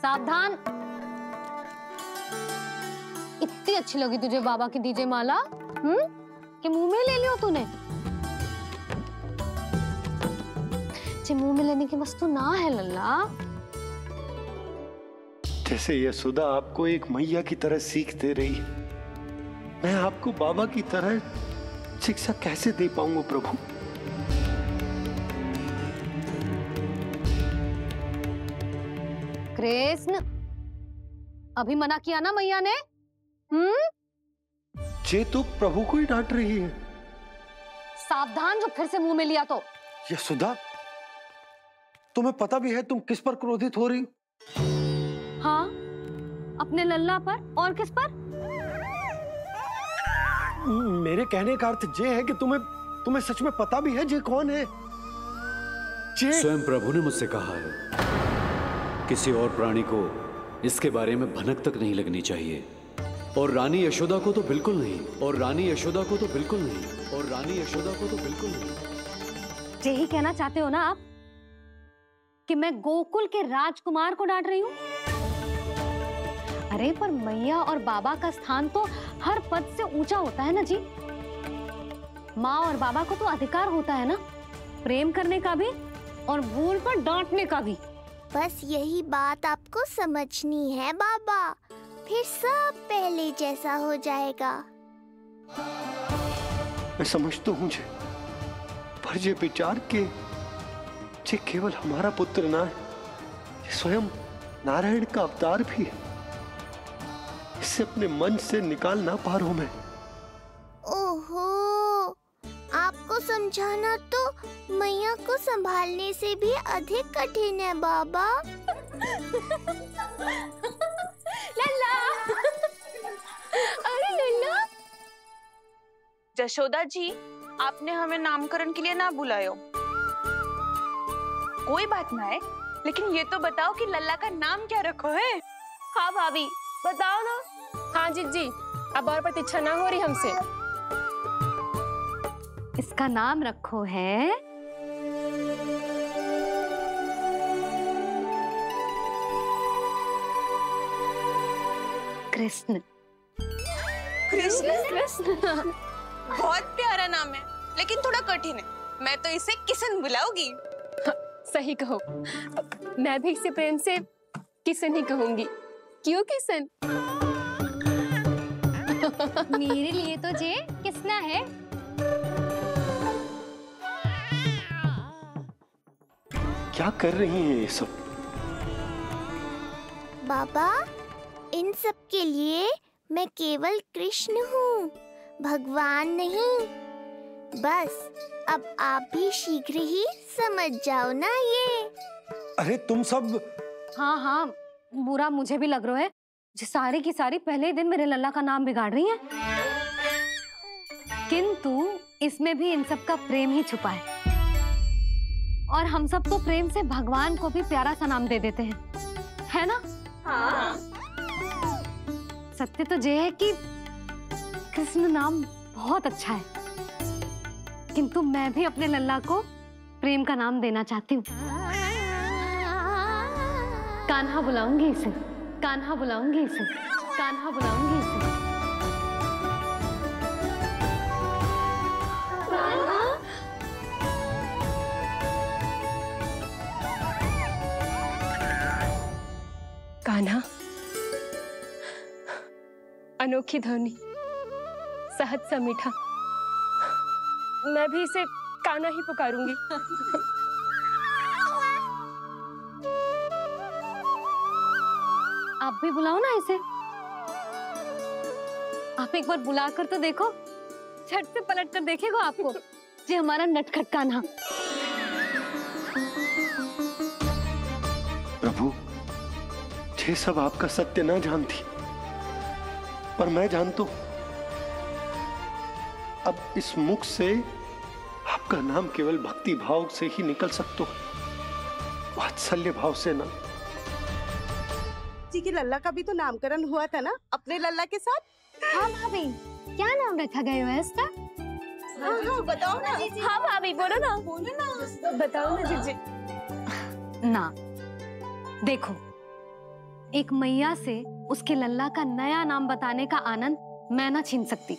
सावधान। इतनी अच्छी लगी तुझे बाबा की दीजिए माला, कि मुंह में ले लियो तूने? मुंह में लेने की वस्तु ना है लल्ला। जैसे यशोदा आपको एक मैया की तरह सीख दे रही है, मैं आपको बाबा की तरह शिक्षा कैसे दे पाऊंगा प्रभु? कृष्ण, अभी मना किया ना मैया ने? ये तो प्रभु को ही डांट रही है। सावधान, जो फिर से मुंह में लिया तो। यशोदा, तुम्हें पता भी है तुम किस पर क्रोधित हो रही हो? हाँ, अपने लल्ला पर। और किस पर? मेरे कहने का अर्थ ये है कि तुम्हें सच में पता भी है ये कौन है? स्वयं प्रभु ने मुझसे कहा है किसी और प्राणी को इसके बारे में भनक तक नहीं लगनी चाहिए, और रानी यशोदा को तो बिल्कुल नहीं, और रानी यशोदा को तो बिल्कुल नहीं, और रानी यशोदा को तो बिल्कुल नहीं। यही कहना चाहते हो ना आप कि मैं गोकुल के राजकुमार को डांट रही हूँ? अरे पर मैया और बाबा का स्थान तो हर पद से ऊंचा होता है ना जी। माँ और बाबा को तो अधिकार होता है ना प्रेम करने का भी और भूल पर डांटने का भी। बस यही बात आपको समझनी है बाबा, फिर सब पहले जैसा हो जाएगा। मैं समझ तो हूँ पर ये विचार के ये केवल हमारा पुत्र ना है, ये स्वयं नारायण का अवतार भी है। इसे अपने मन से निकाल ना पा रहा हूं मैं। ओहो, आपको समझाना तो मैया को संभालने से भी अधिक कठिन है बाबा। लल्ला, अरे लल्ला। यशोदा जी, आपने हमें नामकरण के लिए ना बुलायो। कोई बात ना है, लेकिन ये तो बताओ कि लल्ला का नाम क्या रखो है? हाँ भाभी, बताओ ना। हाँ जीजी, अब और प्रतीक्षा ना हो रही हमसे। इसका नाम रखो है कृष्ण। कृष्ण? कृष्ण बहुत प्यारा नाम है, लेकिन थोड़ा कठिन है। मैं तो इसे किशन बुलाऊंगी। सही कहो, मैं भी इसे प्रेम से किशन ही कहूंगी। क्यों किशन? मेरे लिए तो जे किसना है। क्या कर रही हैं ये सब? बाबा, इन सब के लिए मैं केवल कृष्ण हूँ, भगवान नहीं। बस अब आप भी शीघ्र ही समझ जाओ ना ये। अरे तुम सब। हाँ, बुरा मुझे भी लग रहा है, जो सारी की सारी पहले ही दिन मेरे लल्ला का नाम बिगाड़ रही हैं। किंतु इसमें भी इन सब का प्रेम ही छुपा है, और हम सब तो प्रेम से भगवान को भी प्यारा सा नाम दे देते हैं, है ना? हाँ। सत्य तो ये है कि कृष्ण नाम बहुत अच्छा है, किंतु मैं भी अपने लल्ला को प्रेम का नाम देना चाहती हूँ। कान्हा बुलाऊंगी इसे, कान्हा बुलाऊंगी इसे, कान्हा बुलाऊंगी इसे। कान्हा, अनोखी ध्वनि, सहज सा मीठा, मैं भी इसे कान्हा ही पुकारूंगी। आप भी बुलाओ ना इसे। आप एक बार बुला कर तो देखो, झट से पलट कर देखेगा आपको ये हमारा नटखट कान्हा। प्रभु, ये सब आपका सत्य ना जानती, पर मैं जानता हूं। अब इस मुख से आपका नाम केवल भक्ति भाव से ही निकल सकता है, वात्सल्य भाव से ना। जी की लल्ला का भी तो नामकरण हुआ था ना अपने लल्ला के साथ। हाँ भाभी, क्या नाम रखा गया है इसका? हाँ, बताओ ना। हाँ भाभी, बोलो ना। बताओ ना जीजी। ना देखो, एक मैया से उसके लल्ला का नया नाम बताने का आनंद मैं ना छीन सकती।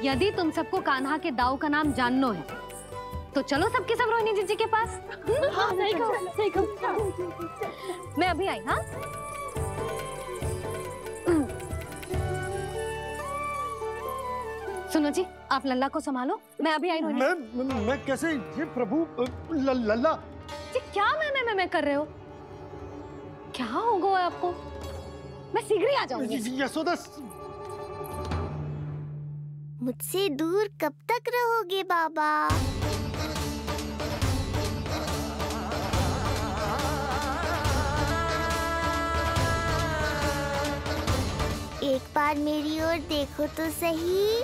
यदि तुम सबको कान्हा के दाऊ का नाम जानना है तो चलो सबके सब रोहिणी जीजी के पास। हाँ, सही कहो। मैं अभी आई। हाँ, सुनो जी, आप लल्ला को संभालो, मैं अभी आई। रोहिणी मैं कैसे? ये प्रभु लल्ला। जी क्या मैं कर रहे हो? क्या हो गया आपको? मैं शीघ्र ही आ जाऊंगी। यशोदा, मुझसे दूर कब तक रहोगे बाबा? एक बार मेरी ओर देखो तो सही।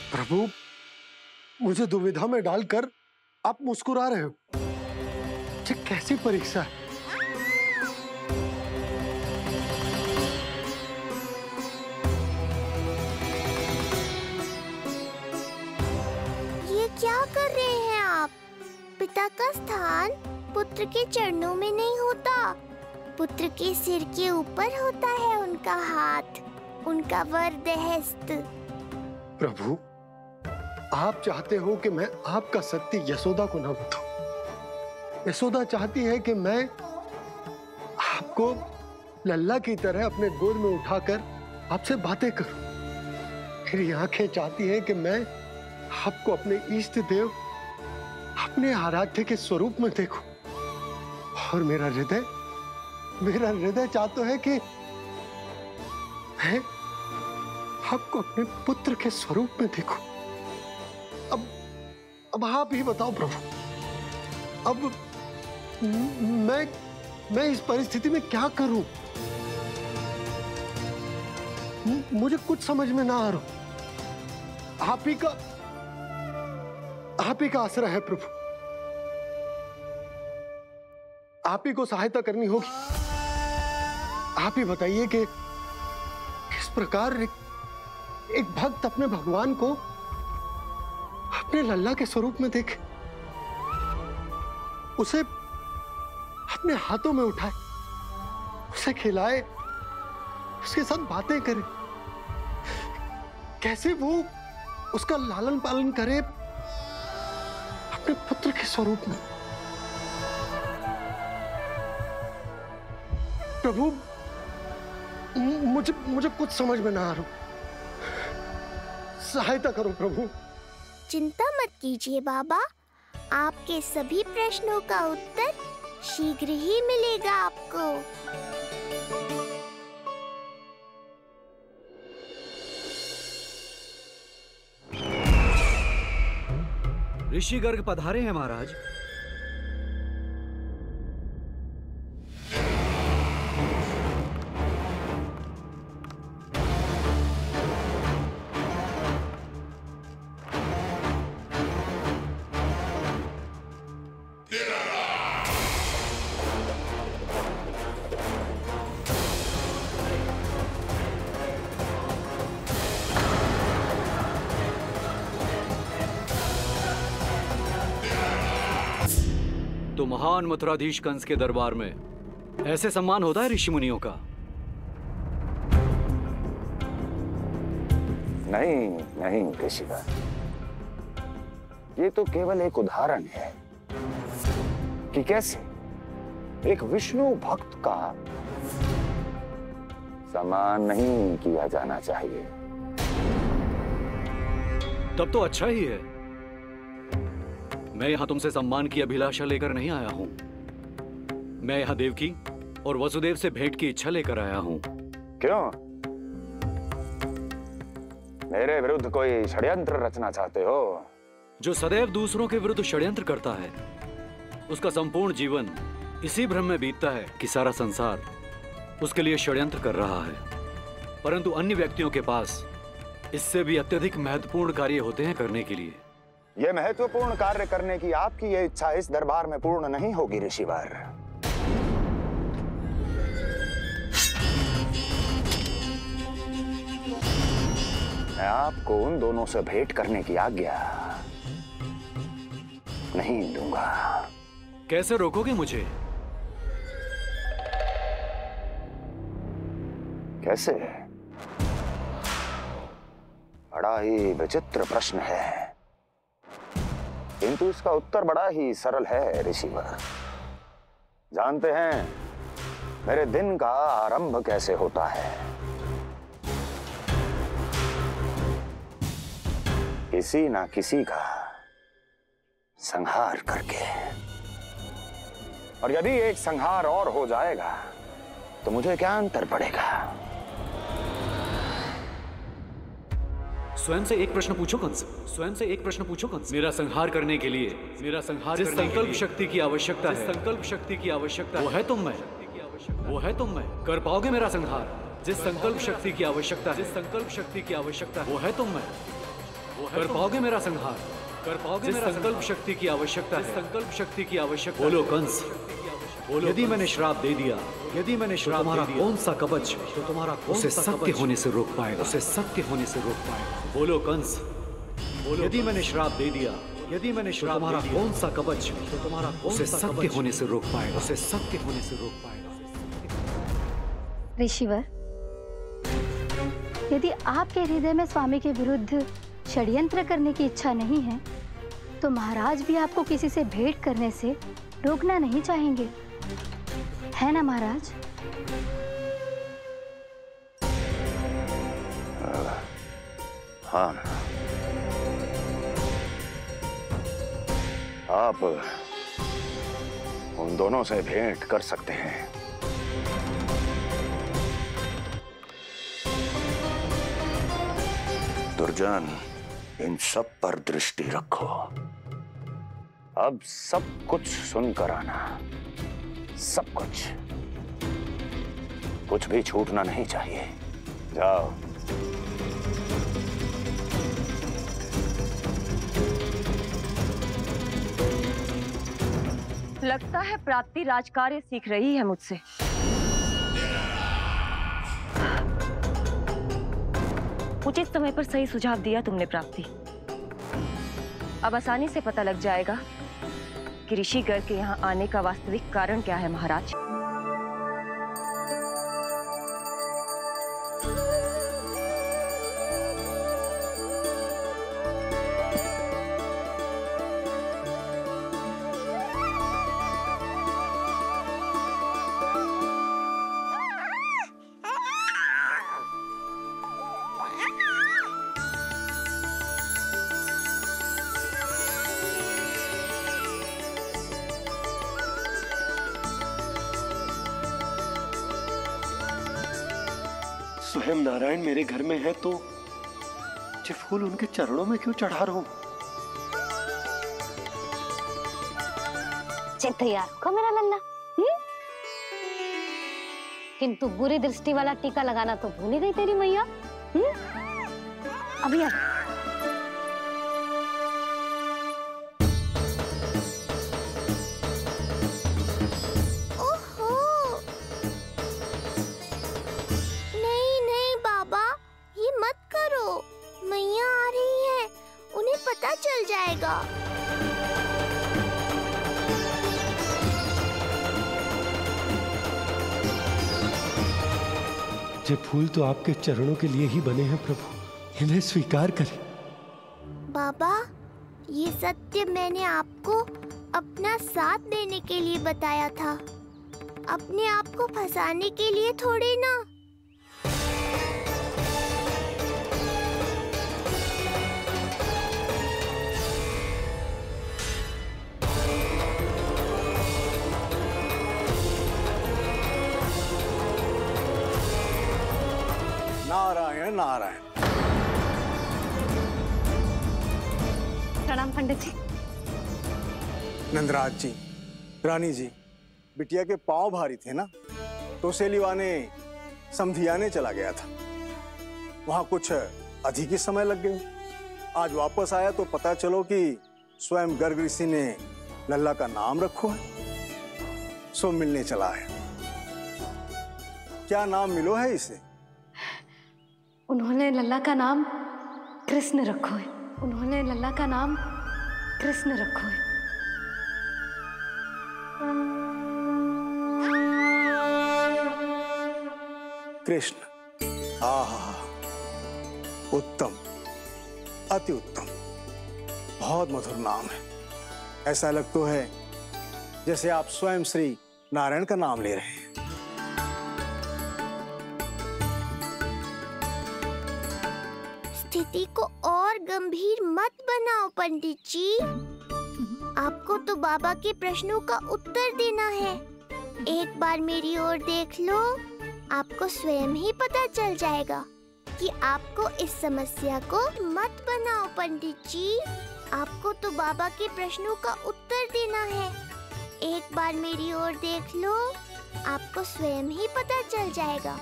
प्रभु, मुझे दुविधा में डालकर आप मुस्कुरा रहे हो। ये कैसी परीक्षा है? ये क्या कर रहे हैं आप? पिता का स्थान पुत्र के चरणों में नहीं होता, पुत्र के सिर के ऊपर होता है उनका हाथ, उनका वरदहस्त। प्रभु, आप चाहते हो कि मैं आपका सत्य यशोदा को न बताऊं। यशोदा चाहती है कि मैं आपको लल्ला की तरह अपने गोद में उठाकर आपसे बातें करूं। मेरी आंखें चाहती हैं कि मैं आपको अपने इष्ट देव, अपने आराध्य के स्वरूप में देखूं। और मेरा हृदय चाहता है कि मैं आपको अपने पुत्र के स्वरूप में देखूं। अब आप ही बताओ प्रभु, अब मैं इस परिस्थिति में क्या करूं? मुझे कुछ समझ में ना आ रहा। आप ही का आश्रय है प्रभु। आप ही को सहायता करनी होगी। आप ही बताइए कि किस प्रकार एक भक्त अपने भगवान को अपने लल्ला के स्वरूप में देखे, उसे अपने हाथों में उठाए, उसे खिलाए, उसके साथ बातें करे, कैसे वो उसका लालन पालन करे अपने पुत्र के स्वरूप में। प्रभु, मुझे कुछ समझ में ना आ रहा। सहायता करो प्रभु। चिंता मत कीजिए बाबा, आपके सभी प्रश्नों का उत्तर शीघ्र ही मिलेगा आपको। ऋषि गर्ग पधारे हैं महाराज। तो महान मथुराधीश कंस के दरबार में ऐसे सम्मान होता है ऋषि मुनियों का? नहीं ऋषिवर, ये तो केवल एक उदाहरण है कि कैसे एक विष्णु भक्त का सम्मान नहीं किया जाना चाहिए। तब तो अच्छा ही है। मैं यहां तुमसे सम्मान की अभिलाषा लेकर नहीं आया हूं। मैं यहां देवकी और वसुदेव से भेंट की इच्छा लेकर आया हूं। क्यों? मेरे विरुद्ध कोई षड्यंत्र रचना चाहते हो? जो सदैव दूसरों के विरुद्ध षड्यंत्र करता है, उसका संपूर्ण जीवन इसी भ्रम में बीतता है कि सारा संसार उसके लिए षड्यंत्र कर रहा है, परंतु अन्य व्यक्तियों के पास इससे भी अत्यधिक महत्वपूर्ण कार्य होते हैं करने के लिए। यह महत्वपूर्ण कार्य करने की आपकी यह इच्छा इस दरबार में पूर्ण नहीं होगी ऋषिवर। मैं आपको उन दोनों से भेंट करने की आज्ञा नहीं दूंगा। कैसे रोकोगे मुझे? कैसे? बड़ा ही विचित्र प्रश्न है, किंतु इसका उत्तर बड़ा ही सरल है ऋषिवर। जानते हैं मेरे दिन का आरंभ कैसे होता है? किसी ना किसी का संहार करके। और यदि एक संहार और हो जाएगा तो मुझे क्या अंतर पड़ेगा? स्वयं से एक प्रश्न पूछो कंस, स्वयं से एक प्रश्न पूछो कंस। मेरा संहार करने के लिए, मेरा संहार जिस संकल्प शक्ति की आवश्यकता है, संकल्प शक्ति की आवश्यकता वो है तुम में, वो है तुम में। कर पाओगे मेरा संहार? जिस संकल्प शक्ति की आवश्यकता है, जिस संकल्प शक्ति की आवश्यकता वो है तुम में, वो कर पाओगे मेरा संहार? कर पाओगे? जिस संकल्प शक्ति की आवश्यकता है, संकल्प शक्ति की आवश्यकता। बोलो कंस, बोलो। यदि मैंने श्राप दे दिया, यदि मैंने श्राप दे दिया, कौन सा कवच तो तुम्हारा उसे सत्य होने से रोक पाएगा? उसे सत्य होने से रोक पाएगा? बोलो कंस, बोलो। यदि मैंने श्राप दे दिया, यदि मैंने श्राप दे दिया, कौन सा कवच तो तुम्हारा उसे सत्य होने से रोक पाएगा? उसे सत्य होने से रोक पाएगा? ऋषिवर, यदि आपके हृदय में स्वामी के विरुद्ध षड्यंत्र करने की इच्छा नहीं है तो महाराज भी आपको किसी से भेंट करने से रोकना नहीं चाहेंगे, है ना महाराज? हाँ, आप उन दोनों से भेंट कर सकते हैं। दुर्जन, इन सब पर दृष्टि रखो। अब सब कुछ सुनकर आना, सब कुछ, कुछ भी छूटना नहीं चाहिए। जाओ। लगता है प्राप्ति राजकार्य सीख रही है मुझसे। उचित समय पर सही सुझाव दिया तुमने प्राप्ति। अब आसानी से पता लग जाएगा कि ऋषिगर के यहाँ आने का वास्तविक कारण क्या है महाराज। स्वयं नारायण मेरे घर में है तो ये फूल उनके चरणों में क्यों चढ़ा रहा हूं? तैयार होगा मेरा लल्ला। किंतु बुरी दृष्टि वाला टीका लगाना तो भूल ही गई तेरी मैया। अभी आ। पता चल जाएगा। ये फूल तो आपके चरणों के लिए ही बने हैं प्रभु, इन्हें स्वीकार करें। बाबा, ये सत्य मैंने आपको अपना साथ देने के लिए बताया था, अपने आप को फंसाने के लिए थोड़ी ना। नारायण नारायण। प्रणाम पंडित जी। नंदराज जी, रानी जी, बिटिया के पांव भारी थे ना, तो सेलिवाने समधियाने चला गया था। वहां कुछ अधिक ही समय लग गए। आज वापस आया तो पता चलो कि स्वयं गर्ग ऋषि ने लल्ला का नाम रखो है, सो मिलने चला है। क्या नाम मिलो है इसे? उन्होंने लल्ला का नाम कृष्ण रखो है। उन्होंने लल्ला का नाम कृष्ण रखो है। कृष्ण। आहा, उत्तम, अति उत्तम, बहुत मधुर नाम है। ऐसा लग तो है जैसे आप स्वयं श्री नारायण का नाम ले रहे हैं। स्थिति को और गंभीर मत बनाओ पंडित जी। आपको तो बाबा के प्रश्नों का उत्तर देना है। एक बार मेरी ओर देख लो, आपको स्वयं ही पता चल जाएगा कि आपको इस समस्या को मत बनाओ पंडित जी। आपको तो बाबा के प्रश्नों का उत्तर देना है। एक बार मेरी ओर देख लो, आपको स्वयं ही पता चल जाएगा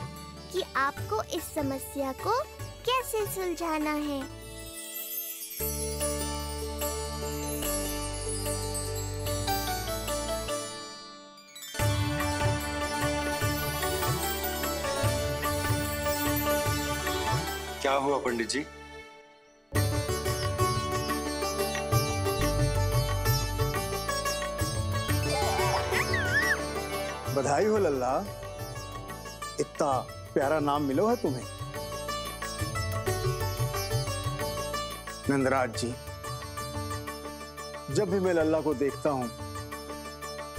कि आपको इस समस्या को कैसे सुलझाना है। क्या हुआ पंडित जी? बधाई हो लल्ला, इतना प्यारा नाम मिलो है तुम्हें। नंदराज जी, जब भी मैं लल्ला को देखता हूं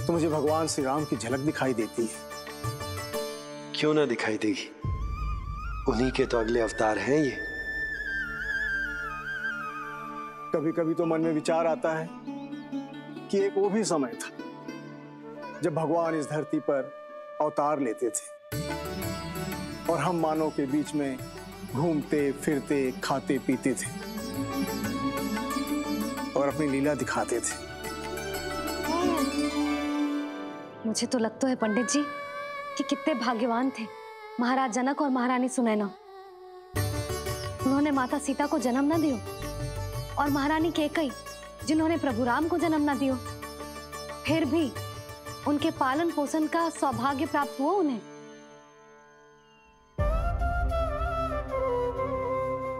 तो मुझे भगवान श्री राम की झलक दिखाई देती है। क्यों ना दिखाई देगी, उन्हीं के तो अगले अवतार हैं ये। कभी कभी तो मन में विचार आता है कि एक वो भी समय था जब भगवान इस धरती पर अवतार लेते थे और हम मानव के बीच में घूमते फिरते खाते पीते थे और अपनी लीला दिखाते थे। मुझे तो लगता है पंडित जी कि कितने भाग्यवान थे महाराज जनक और महारानी सुनैना। उन्होंने माता सीता को जन्म न दियो और महारानी कैकई जिन्होंने प्रभु राम को जन्म न दियो, फिर भी उनके पालन पोषण का सौभाग्य प्राप्त हुआ उन्हें।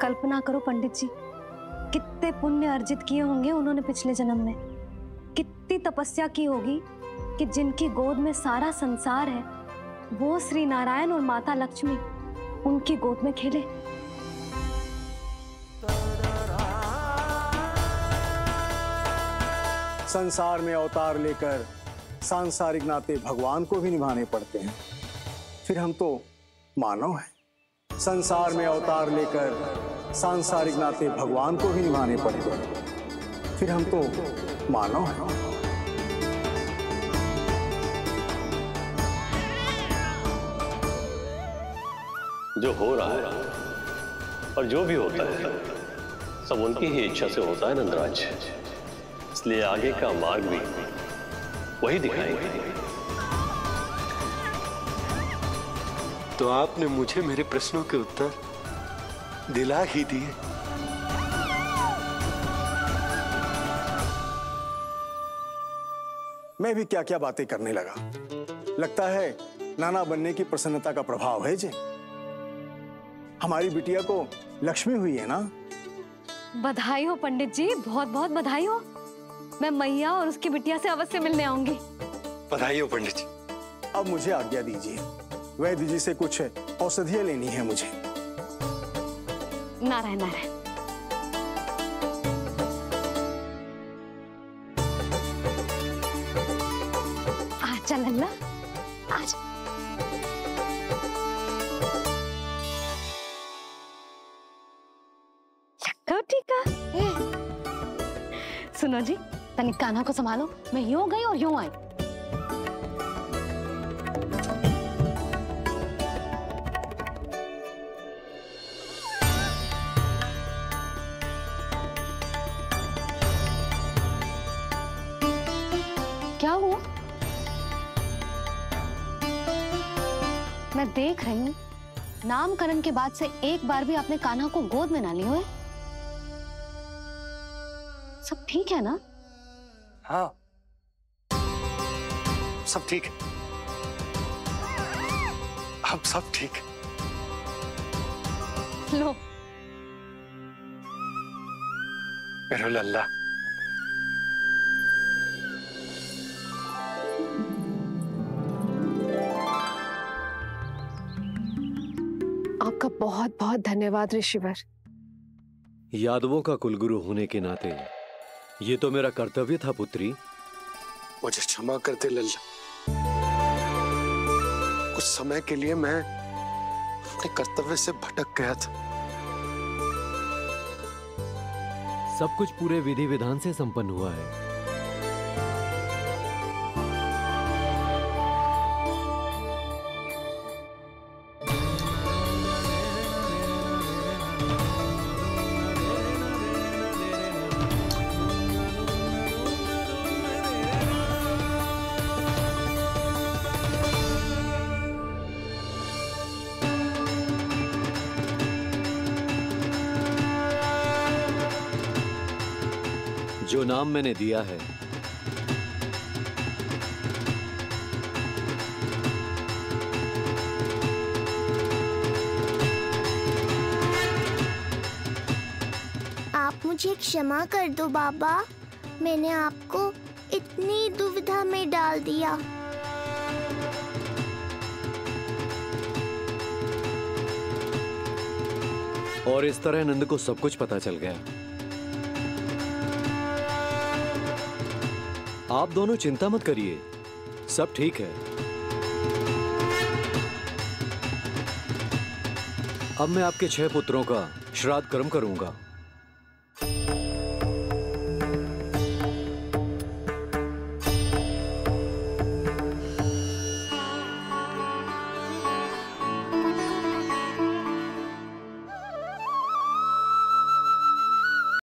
कल्पना करो पंडित जी, कितने पुण्य अर्जित किए होंगे उन्होंने पिछले जन्म में। कितनी तपस्या की होगी कि जिनकी गोद में सारा संसार है वो श्री नारायण और माता लक्ष्मी उनकी गोद में खेले। संसार में अवतार लेकर सांसारिक नाते भगवान को भी निभाने पड़ते हैं, फिर हम तो मानव हैं। संसार में अवतार लेकर सांसारिक नाते भगवान को भी निभाने पड़ते हैं, फिर हम तो मानव हैं। जो हो रहा है और जो भी होता है सब उनकी ही इच्छा से होता है नंदराज, इसलिए आगे का मार्ग भी वही दिखाएंगे। तो आपने मुझे मेरे प्रश्नों के उत्तर दिला ही दिए। मैं भी क्या क्या बातें करने लगा। लगता है नाना बनने की प्रसन्नता का प्रभाव है जी। हमारी बिटिया को लक्ष्मी हुई है ना। बधाई हो पंडित जी, बहुत बहुत बधाई हो। मैं मैया और उसकी बिटिया से अवश्य मिलने आऊंगी। बधाई हो पंडित जी। अब मुझे आज्ञा दीजिए, वैद्य जी से कुछ औषधियां लेनी है मुझे। नारायण नारायण। आजा लल्ला, आजा। सुनो जी, तनिक कान्हा को संभालो। मैं यूं गई और यूं आई। क्या हुआ? मैं देख रही हूँ नामकरण के बाद से एक बार भी आपने कान्हा को गोद में ना लिया है। सब ठीक है ना? हाँ, सब ठीक है। अब सब ठीक है। लो मेरा लल्ला। आपका बहुत बहुत धन्यवाद ऋषिवर। यादवों का कुलगुरु होने के नाते ये तो मेरा कर्तव्य था पुत्री। मुझे क्षमा कर दे लल्ला। कुछ समय के लिए मैं अपने कर्तव्य से भटक गया था। सब कुछ पूरे विधि विधान से संपन्न हुआ है। जो नाम मैंने दिया है आप मुझे क्षमा कर दो बाबा, मैंने आपको इतनी दुविधा में डाल दिया। और इस तरह नंद को सब कुछ पता चल गया। आप दोनों चिंता मत करिए, सब ठीक है। अब मैं आपके 6 पुत्रों का श्राद्ध कर्म करूंगा।